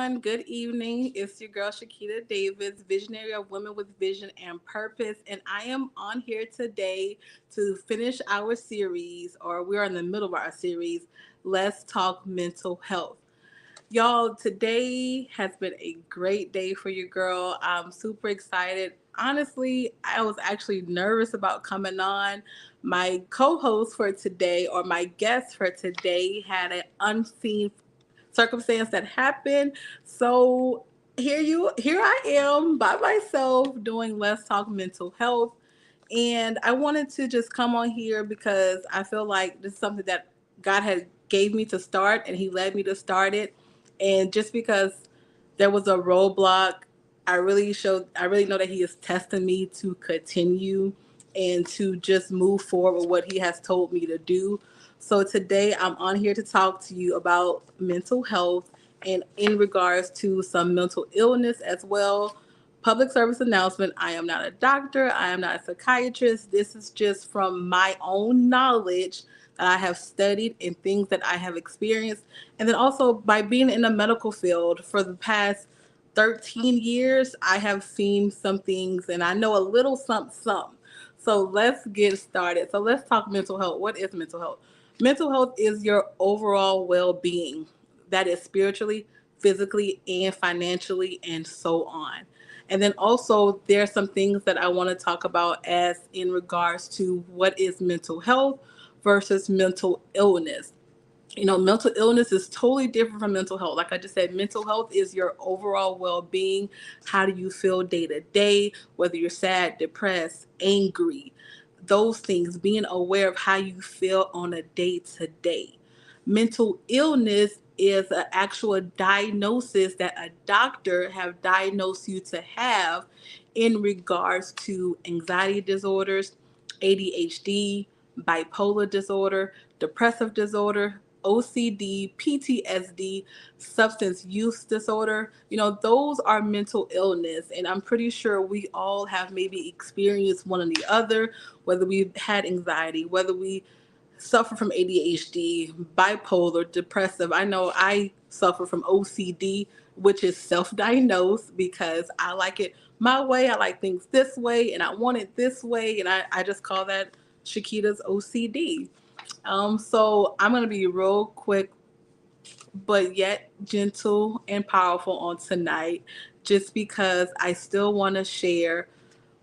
everyone. Good evening. It's your girl Chiquita Davis, visionary of women with vision and purpose, and I am on here today to finish our series, or we're in the middle of our series. Let's talk mental health. Y'all, today has been a great day for you, girl. I'm super excited. Honestly, I was actually nervous about coming on. My co host for today, or my guest for today, had an unseen circumstance that happened. So here I am by myself doing Let's Talk Mental Health. And I wanted to just come on here because I feel like this is something that God had gave me to start and he led me to start it. And just because there was a roadblock, I really know that he is testing me to continue and to just move forward with what he has told me to do. So today I'm on here to talk to you about mental health and in regards to some mental illness as well. Public service announcement: I am not a doctor, I am not a psychiatrist. This is just from my own knowledge that I have studied and things that I have experienced. And then also by being in the medical field for the past 13 years, I have seen some things and I know a little something. So let's get started. So let's talk mental health. What is mental health? Mental health is your overall well being, that is spiritually, physically, and financially, and so on. And then also, there are some things that I want to talk about as in regards to what is mental health versus mental illness. Mental illness is totally different from mental health. Like I just said, mental health is your overall well being. How do you feel day to day, whether you're sad, depressed, angry, those things, being aware of how you feel on a day to day. Mental illness is an actual diagnosis that a doctor have diagnosed you to have in regards to anxiety disorders, ADHD, bipolar disorder, depressive disorder, OCD, PTSD, substance use disorder. Those are mental illness. And I'm pretty sure we all have maybe experienced one or the other, whether we've had anxiety, whether we suffer from ADHD, bipolar, depressive. I know I suffer from OCD, which is self-diagnosed because I like it my way. I like things this way and I want it this way. And I just call that Chiquita's OCD. So I'm going to be real quick, but yet gentle and powerful on tonight, just because I still want to share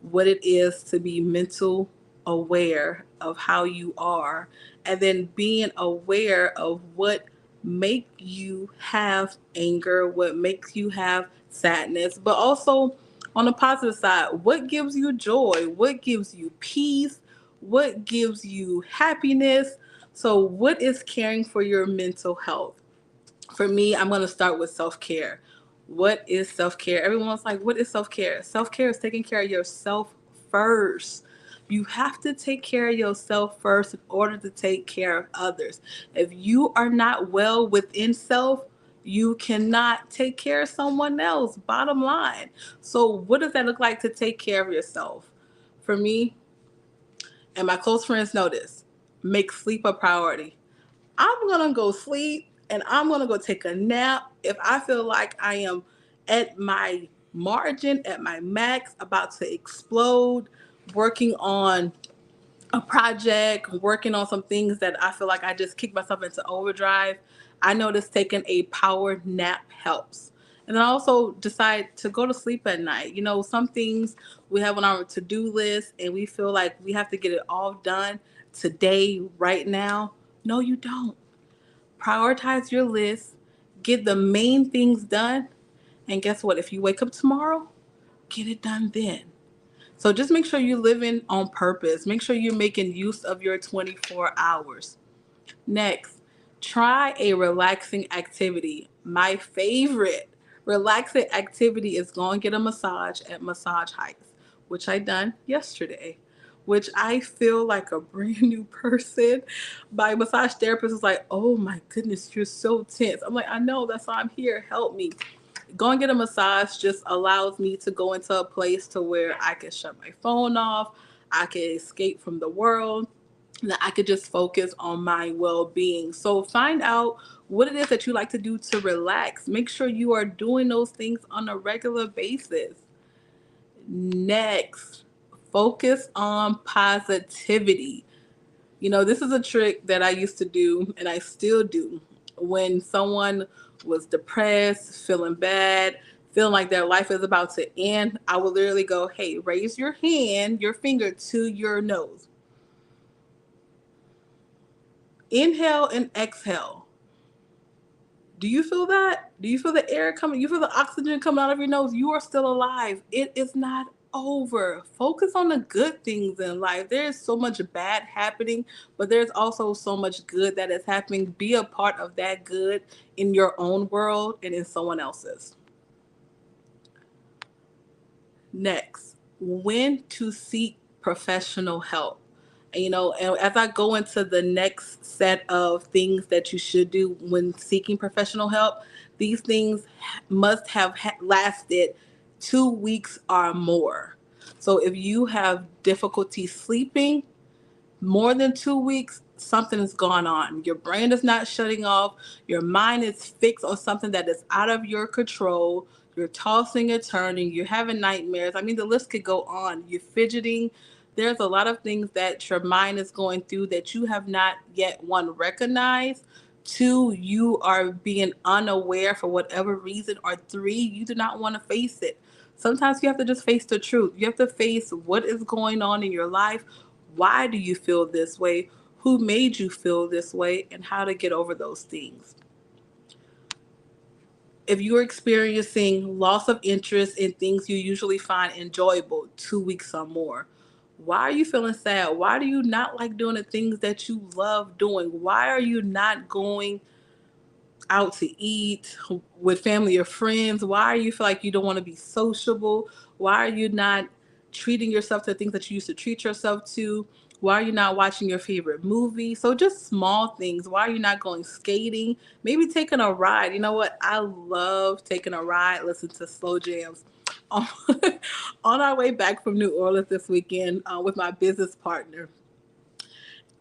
what it is to be mental aware of how you are, and then being aware of what make you have anger, what makes you have sadness, but also on the positive side, what gives you joy, what gives you peace, what gives you happiness. So what is caring for your mental health? For me, I'm going to start with self-care. What is self-care? Everyone's like, what is self-care? Self-care is taking care of yourself first. You have to take care of yourself first in order to take care of others. If you are not well within self, you cannot take care of someone else, bottom line. So what does that look like to take care of yourself? For me, and my close friends know this, make sleep a priority. I'm going to go sleep and I'm going to go take a nap if I feel like I am at my margin, at my max, about to explode, working on a project, working on some things that I feel like I just kicked myself into overdrive. I notice taking a power nap helps. And then I also decide to go to sleep at night. Some things we have on our to-do list and we feel like we have to get it all done today, right now. No, you don't. Prioritize your list, get the main things done, and guess what? If you wake up tomorrow, get it done then. So just make sure you're living on purpose. Make sure you're making use of your 24 hours. Next, try a relaxing activity. My favorite relaxing activity is going to get a massage at Massage Heights, which I done yesterday, which I feel like a brand new person. My massage therapist was like, oh my goodness, you're so tense. I'm like, I know, that's why I'm here. Help me. Go and get a massage just allows me to go into a place to where I can shut my phone off. I can escape from the world. that I could just focus on my well-being. So find out what it is that you like to do to relax. Make sure you are doing those things on a regular basis. Next, focus on positivity. This is a trick that I used to do and I still do. When someone was depressed, feeling bad, feeling like their life is about to end, I would literally go, hey, raise your hand, your finger to your nose. Inhale and exhale. Do you feel that? Do you feel the air coming? You feel the oxygen coming out of your nose? You are still alive. It is not over. Focus on the good things in life. There's so much bad happening, but there's also so much good that is happening. Be a part of that good in your own world and in someone else's. Next, when to seek professional help. And as I go into the next set of things that you should do when seeking professional help, these things must have lasted 2 weeks or more. So if you have difficulty sleeping, more than 2 weeks, something is going on. Your brain is not shutting off. Your mind is fixed on something that is out of your control. You're tossing and turning. You're having nightmares. I mean, the list could go on. You're fidgeting. There's a lot of things that your mind is going through that you have not yet, one, recognized. Two, you are being unaware for whatever reason. Or three, you do not want to face it. Sometimes you have to just face the truth. You have to face what is going on in your life. Why do you feel this way? Who made you feel this way? And how to get over those things. If you're experiencing loss of interest in things you usually find enjoyable, 2 weeks or more, why are you feeling sad? Why do you not like doing the things that you love doing? Why are you not going out to eat with family or friends? Why do you feel like you don't want to be sociable? Why are you not treating yourself to things that you used to treat yourself to? Why are you not watching your favorite movie? So just small things. Why are you not going skating? Maybe taking a ride. You know what? I love taking a ride, listen to slow jams. On on our way back from New Orleans this weekend with my business partner,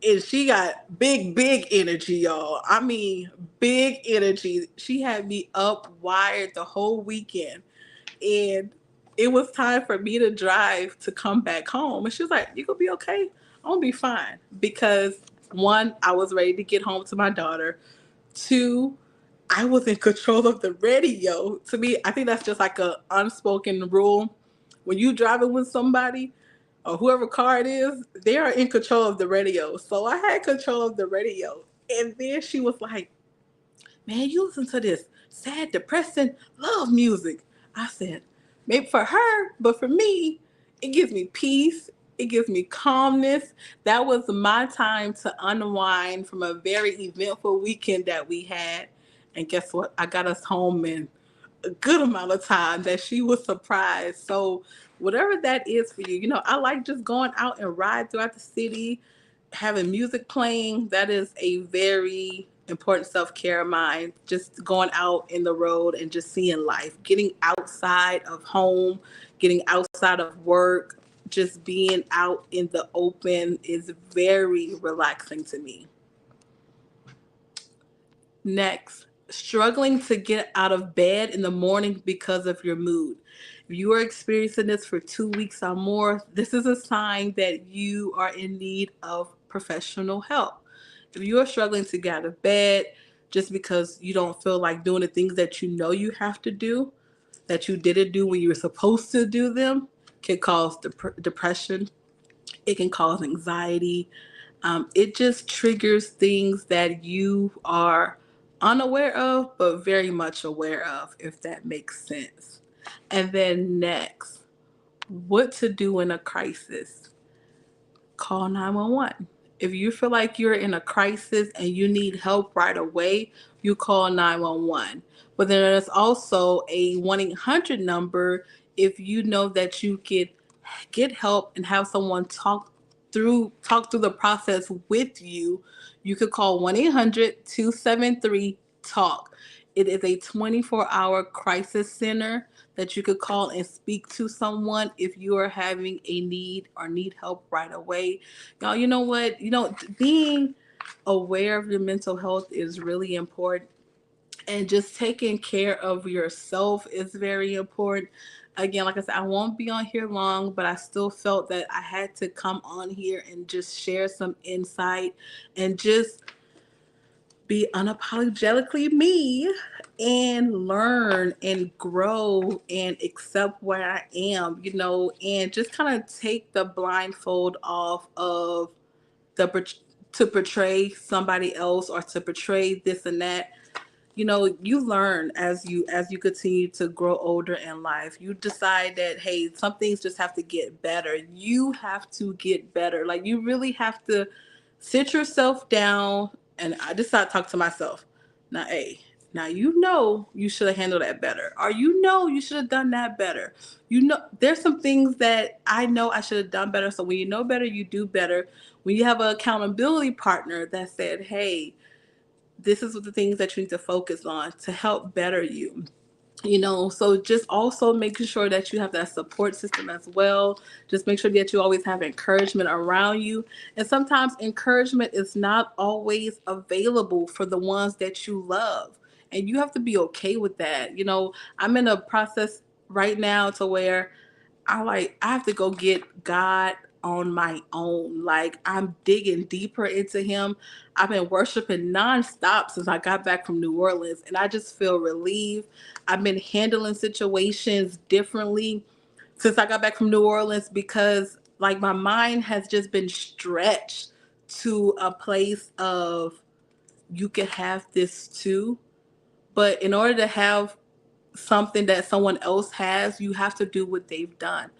and she got big energy, y'all. I mean, big energy. She had me up wired the whole weekend. And it was time for me to drive to come back home. And she was like, you gonna be okay? I'm gonna be fine. Because one, I was ready to get home to my daughter. Two, I was in control of the radio. To me, I think that's just like a unspoken rule. When you driving with somebody, or whoever car it is, they are in control of the radio. So I had control of the radio. And then she was like, man, you listen to this sad, depressing love music. I said, maybe for her, but for me, it gives me peace. It gives me calmness. That was my time to unwind from a very eventful weekend that we had. And guess what? I got us home in a good amount of time that she was surprised. So whatever that is for you, I like just going out and ride throughout the city, having music playing. That is a very important self-care of mine. Just going out in the road and just seeing life, getting outside of home, getting outside of work, just being out in the open is very relaxing to me. Next, struggling to get out of bed in the morning because of your mood. If you are experiencing this for 2 weeks or more, this is a sign that you are in need of professional help. If you are struggling to get out of bed just because you don't feel like doing the things that you know you have to do, that you didn't do when you were supposed to do them, can cause depression. It can cause anxiety. It just triggers things that you are unaware of, but very much aware of, if that makes sense. And then next, what to do in a crisis. Call 911. If you feel like you're in a crisis and you need help right away, you call 911. But then there's also a 1-800 number if you know that you could get help and have someone talk through the process with you. You could call 1-800-273-TALK. It is a 24-hour crisis center that you could call and speak to someone if you are having a need or need help right away. Y'all, you know what? Being aware of your mental health is really important, and just taking care of yourself is very important. Again, like I said, I won't be on here long, but I still felt that I had to come on here and just share some insight and just be unapologetically me and learn and grow and accept where I am, and just kind of take the blindfold off of the to portray somebody else or to portray this and that. You learn as you continue to grow older in life. You decide that, hey, some things just have to get better. You have to get better. Like, you really have to sit yourself down. And I decided to talk to myself. Now, hey, now, you should have handled that better, or you should have done that better. There's some things that I know I should have done better. So when you know better, you do better. When you have an accountability partner that said, hey, this is what the things that you need to focus on to help better you. So just also making sure that you have that support system as well. Just make sure that you always have encouragement around you. And sometimes encouragement is not always available for the ones that you love. And you have to be okay with that. I'm in a process right now to where I have to go get God on my own. Like, I'm digging deeper into him. I've been worshiping nonstop since I got back from New Orleans, and I just feel relieved. I've been handling situations differently since I got back from New Orleans because, like, my mind has just been stretched to a place of, you can have this too. But in order to have something that someone else has, you have to do what they've done.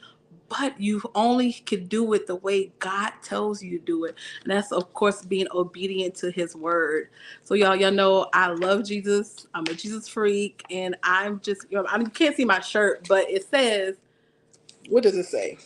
But you only can do it the way God tells you to do it. And that's, of course, being obedient to his word. So y'all know I love Jesus. I'm a Jesus freak. And I'm just, I can't see my shirt, but it says, what does it say?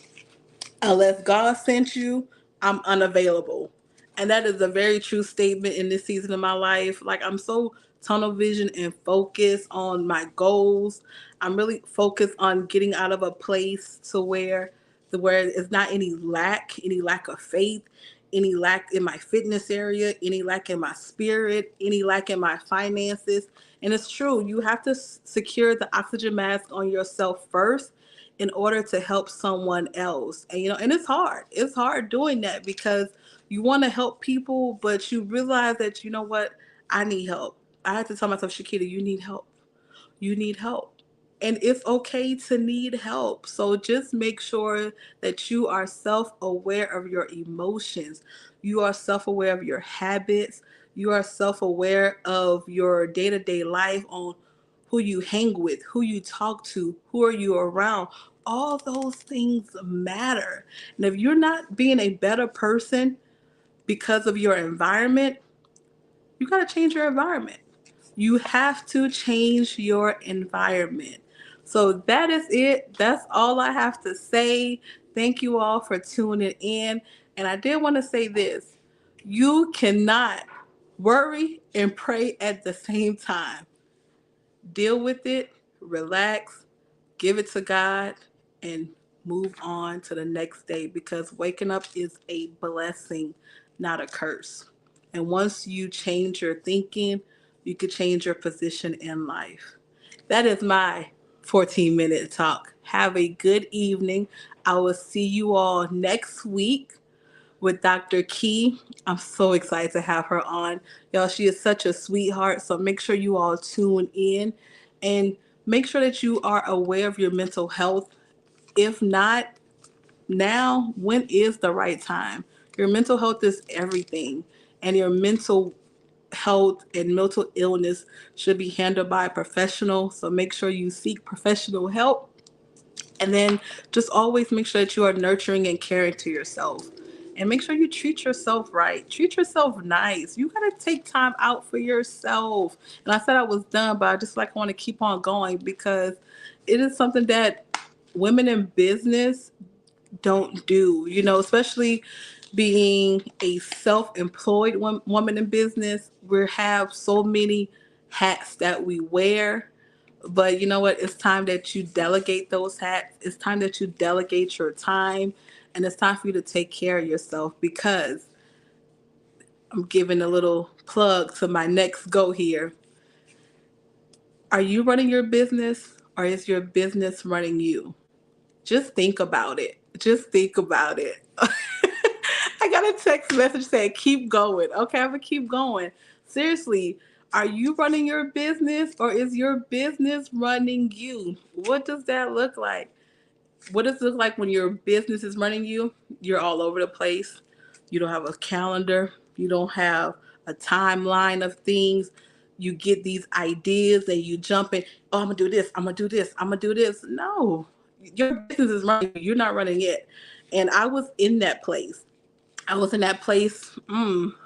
Unless God sent you, I'm unavailable. And that is a very true statement in this season of my life. Like, I'm so tunnel vision and focused on my goals. I'm really focused on getting out of a place to where it's not any lack of faith, any lack in my fitness area, any lack in my spirit, any lack in my finances. And it's true, you have to secure the oxygen mask on yourself first in order to help someone else. And it's hard. It's hard doing that because you want to help people, but you realize that, you know what, I need help. I had to tell myself, Chiquita, you need help. You need help. And it's okay to need help. So just make sure that you are self aware of your emotions. You are self aware of your habits. You are self aware of your day to day life, on who you hang with, who you talk to, who are you around. All those things matter. And if you're not being a better person because of your environment, you got to change your environment. You have to change your environment. So that is it. That's all I have to say. Thank you all for tuning in. And I did want to say this: you cannot worry and pray at the same time. Deal with it, relax, give it to God, and move on to the next day, because waking up is a blessing, not a curse. And once you change your thinking, you could change your position in life. That is my 14-minute talk. Have a good evening. I will see you all next week with Dr. Key. I'm so excited to have her on. Y'all, she is such a sweetheart. So make sure you all tune in and make sure that you are aware of your mental health. If not now, when is the right time? Your mental health is everything, and your mental health and mental illness should be handled by a professional. So make sure you seek professional help. And then just always make sure that you are nurturing and caring to yourself. And make sure you treat yourself right. Treat yourself nice. You got to take time out for yourself. And I said I was done, but I just want to keep on going because it is something that women in business don't do, especially being a self-employed woman in business. We have so many hats that we wear. But you know what? It's time that you delegate those hats. It's time that you delegate your time. And it's time for you to take care of yourself, because I'm giving a little plug to my next go here. Are you running your business, or is your business running you? Just think about it. Just think about it. I got a text message saying, keep going. Okay, I'm going to keep going. Seriously, are you running your business, or is your business running you? What does that look like? What does it look like when your business is running you? You're all over the place. You don't have a calendar. You don't have a timeline of things. You get these ideas and you jump in. Oh, I'm gonna do this. I'm gonna do this. I'm gonna do this. No, your business is running you. You're not running it. And I was in that place. I was in that place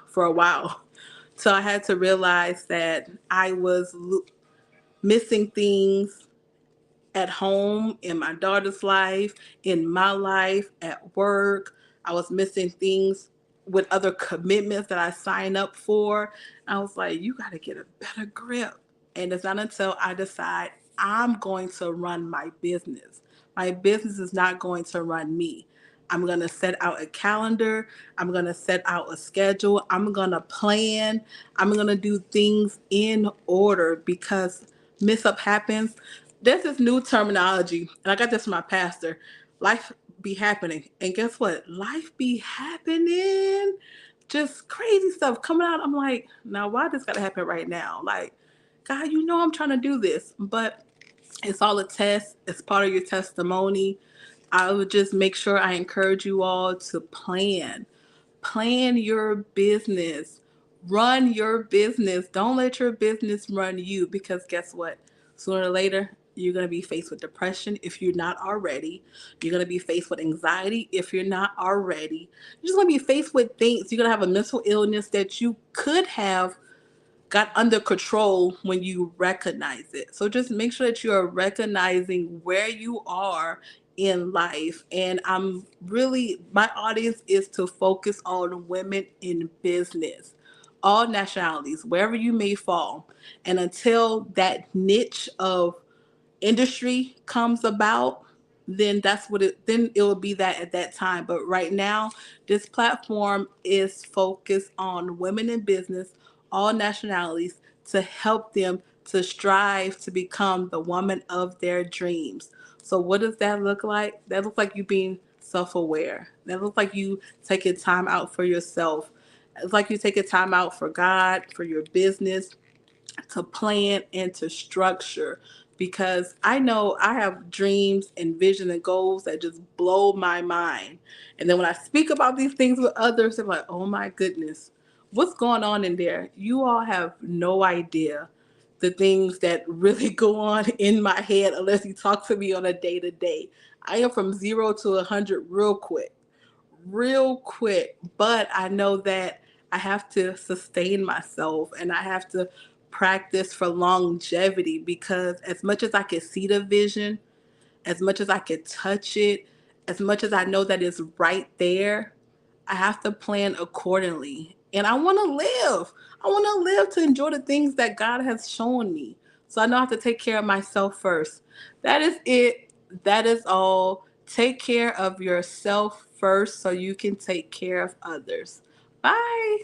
for a while. So I had to realize that I was missing things at home, in my daughter's life, in my life, at work. I was missing things with other commitments that I signed up for. I was like, you got to get a better grip. And it's not until I decide I'm going to run my business. My business is not going to run me. I'm going to set out a calendar. I'm going to set out a schedule. I'm going to plan. I'm going to do things in order, because mess up happens. There's this new terminology, and I got this from my pastor. Life be happening. And guess what? Life be happening. Just crazy stuff coming out. I'm like, now why this gotta happen right now? Like, God, you know I'm trying to do this. But it's all a test. It's part of your testimony. I would just make sure I encourage you all to plan your business, run your business. Don't let your business run you, because guess what? Sooner or later, you're going to be faced with depression if you're not already. You're going to be faced with anxiety if you're not already. You're just going to be faced with things. You're going to have a mental illness that you could have got under control when you recognize it. So just make sure that you are recognizing where you are in life. And my audience is to focus on women in business, all nationalities, wherever you may fall. And until that niche of industry comes about, then it will be that at that time. But right now, this platform is focused on women in business, all nationalities, to help them to strive to become the woman of their dreams. So what does that look like? That looks like you being self-aware. That looks like you taking time out for yourself. It's like you taking time out for God, for your business, to plan and to structure, because I know I have dreams and vision and goals that just blow my mind. And then when I speak about these things with others, they're like, oh my goodness, what's going on in there? You all have no idea the things that really go on in my head unless you talk to me on a day to day. I am from 0 to 100 real quick, but I know that I have to sustain myself and I have to practice for longevity, because as much as I can see the vision, as much as I can touch it, as much as I know that it's right there, I have to plan accordingly. And I want to live. I want to live to enjoy the things that God has shown me. So I know I have to take care of myself first. That is it. That is all. Take care of yourself first so you can take care of others. Bye.